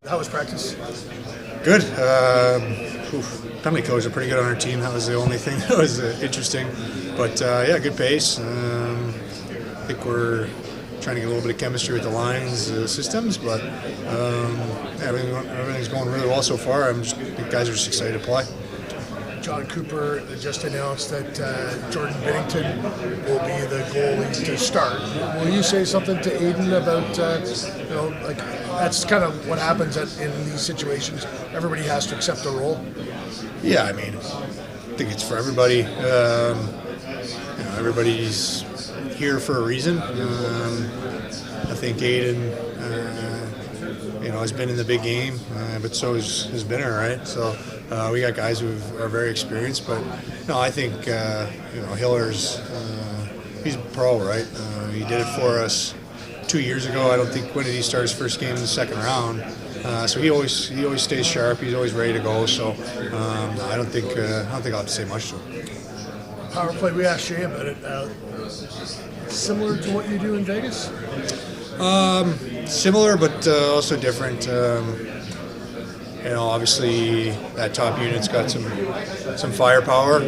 How was practice? Good. Penalty codes are pretty good on our team. That was the only thing that was interesting. But yeah, good pace. I think we're trying to get a little bit of chemistry with the lines, systems, but everything's going really well so far. The guys are just excited to play. John Cooper just announced that Jordan Binnington will be the goalie to start. Will you say something to Adin about, that's kind of what happens in these situations. Everybody has to accept a role. Yeah, I think it's for everybody. Everybody's here for a reason. I think Adin, has been in the big game, but so has Binner, right? So we got guys who are very experienced, but no, I think Hiller's he's a pro, right? He did it for us 2 years ago. I don't think when did he start his first game in the second round. So he always stays sharp. He's always ready to go. So I don't think I'll have to say much to him. Power play. We asked Shay about it. Similar to what you do in Vegas? Similar, but also different. Obviously that top unit's got some firepower.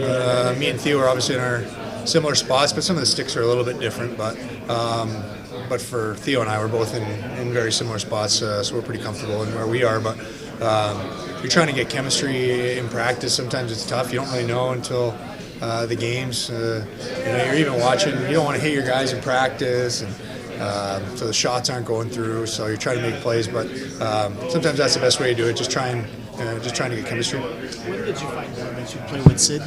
Me and Theo are obviously in our similar spots, but some of the sticks are a little bit different. But for Theo and I, we're both in very similar spots, so we're pretty comfortable in where we are. But you're trying to get chemistry in practice. Sometimes it's tough. You don't really know until the games. You're even watching. You don't want to hit your guys in practice, and so the shots aren't going through. So you're trying to make plays, but sometimes that's the best way to do it. Just trying to get chemistry. When did you find out that you play with Sid?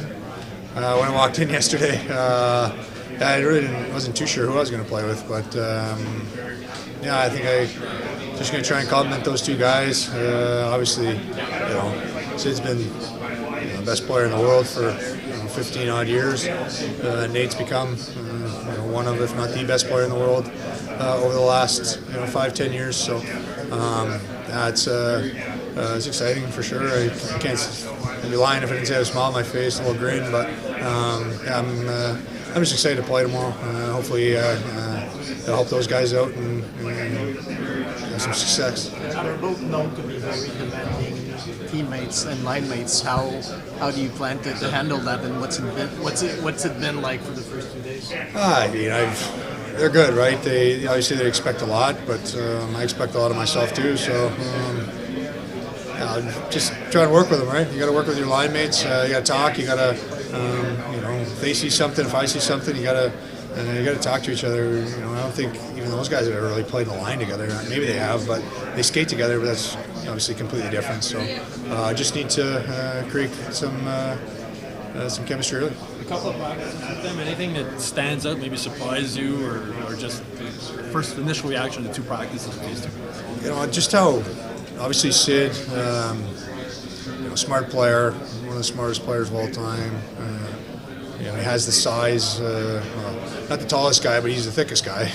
When I walked in yesterday, I really wasn't too sure who I was going to play with, but I think I just going to try and compliment those two guys. Obviously, Sid's been the best player in the world for 15 odd years. Nate's become one of, if not the best player in the world over the last 5-10 years. So it's exciting for sure. I can't be lying if I didn't say I had a smile on my face, a little grin, but I'm just excited to play tomorrow. Hopefully it'll help those guys out and have some success. They're both known to be very demanding teammates and line mates. How do you plan to handle that, and what's it been like for the first 2 days? They're good, right? They obviously expect a lot, but I expect a lot of myself too. So just try to work with them, right? You got to work with your line mates. You got to talk. You got to if they see something, if I see something, you got to talk to each other. I don't think even those guys have ever really played in the line together. Maybe they have, but they skate together. But that's obviously completely different. So I just need to create some chemistry early. A couple of practices with them. Anything that stands out, maybe surprise you, or just first initial reaction to 2 practices with these two? Just how obviously Sid, smart player, one of the smartest players of all time. He has the size, not the tallest guy, but he's the thickest guy.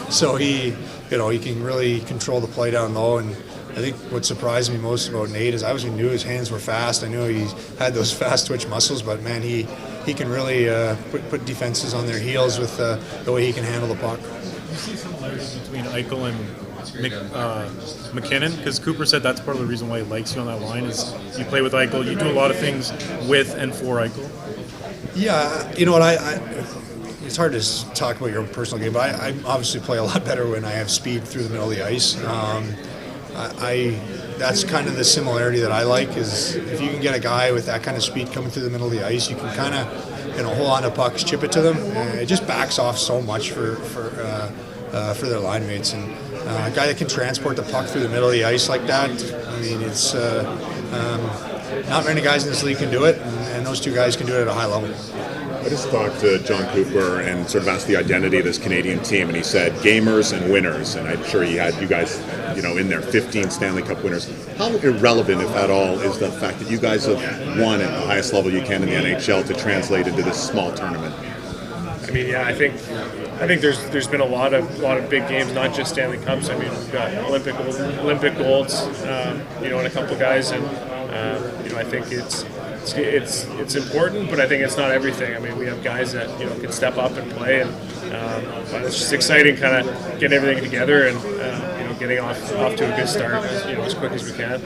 So he can really control the play down low. And I think what surprised me most about Nate is I obviously knew his hands were fast. I knew he had those fast twitch muscles, but man, he can really put defenses on their heels with the way he can handle the puck. You see similarities between Eichel and McKinnon, because Cooper said that's part of the reason why he likes you on that line is you play with Eichel, you do a lot of things with and for Eichel. Yeah, you know what, it's hard to talk about your personal game, but I obviously play a lot better when I have speed through the middle of the ice. That's kind of the similarity that I like, is if you can get a guy with that kind of speed coming through the middle of the ice, you can kind of hold on to pucks, chip it to them. It just backs off so much for their line mates. And a guy that can transport the puck through the middle of the ice like that, it's not many guys in this league can do it, and those two guys can do it at a high level. I just talked to John Cooper and sort of asked the identity of this Canadian team, and he said gamers and winners, and I'm sure he had you guys, in there, 15 Stanley Cup winners. How irrelevant, if at all, is the fact that you guys have won at the highest level you can in the NHL to translate into this small tournament? I think there's been a lot of big games, not just Stanley Cups. We've got Olympic golds, and a couple guys, and I think it's important, but I think it's not everything. We have guys that can step up and play, and but it's just exciting, kind of getting everything together and getting off to a good start as quick as we can.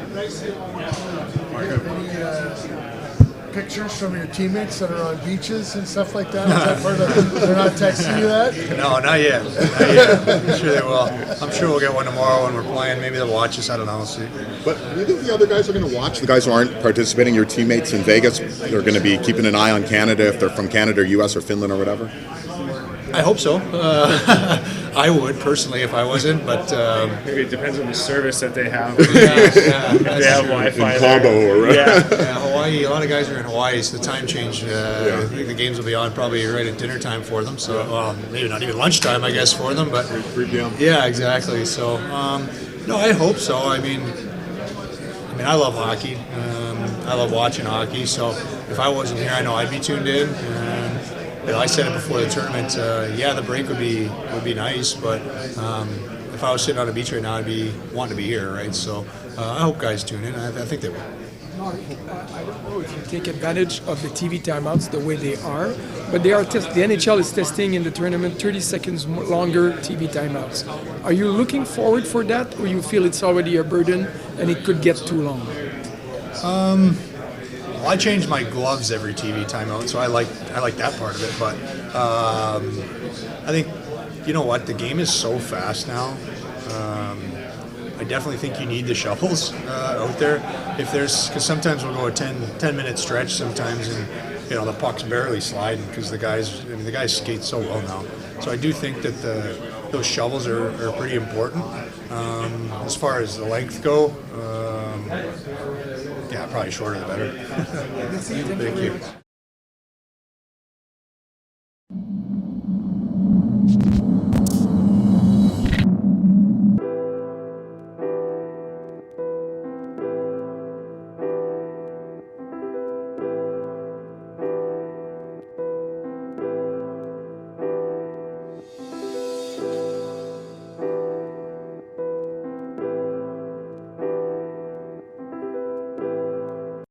Any pictures from your teammates that are on beaches and stuff like that? Is that part of they're not texting you that? No, not yet. Not yet. I'm sure they will. I'm sure we'll get one tomorrow when we're playing. Maybe they'll watch us. I don't know. We'll see. But do you think the other guys are going to watch? The guys who aren't participating, your teammates in Vegas, they're going to be keeping an eye on Canada if they're from Canada or U.S. or Finland or whatever? I hope so. I would personally if I wasn't, but Maybe it depends on the service that they have. yeah, If they have that's true. Wi-Fi In there. Cabo or Yeah. Yeah, Hawaii. A lot of guys are in Hawaii, so the time change. I think the games will be on probably right at dinner time for them. So maybe not even lunchtime, I guess, for them. But 3 p.m. yeah, exactly. So no, I hope so. I mean, I love hockey. I love watching hockey. So if I wasn't here, I know I'd be tuned in. I said it before the tournament. The break would be nice, but if I was sitting on a beach right now, I'd be wanting to be here, right? So I hope guys tune in. I think they will. Mark, I don't know if you take advantage of the TV timeouts the way they are, but the NHL is testing in the tournament 30 seconds longer TV timeouts. Are you looking forward for that, or you feel it's already a burden and it could get too long? Well, I change my gloves every TV timeout, so I like that part of it. But I think the game is so fast now. I definitely think you need the shovels out there. Because sometimes we'll go a 10-minute stretch sometimes, and the puck's barely sliding because the guys skate so well now. So I do think that those shovels are pretty important. As far as the length go, probably shorter the better. Thank you.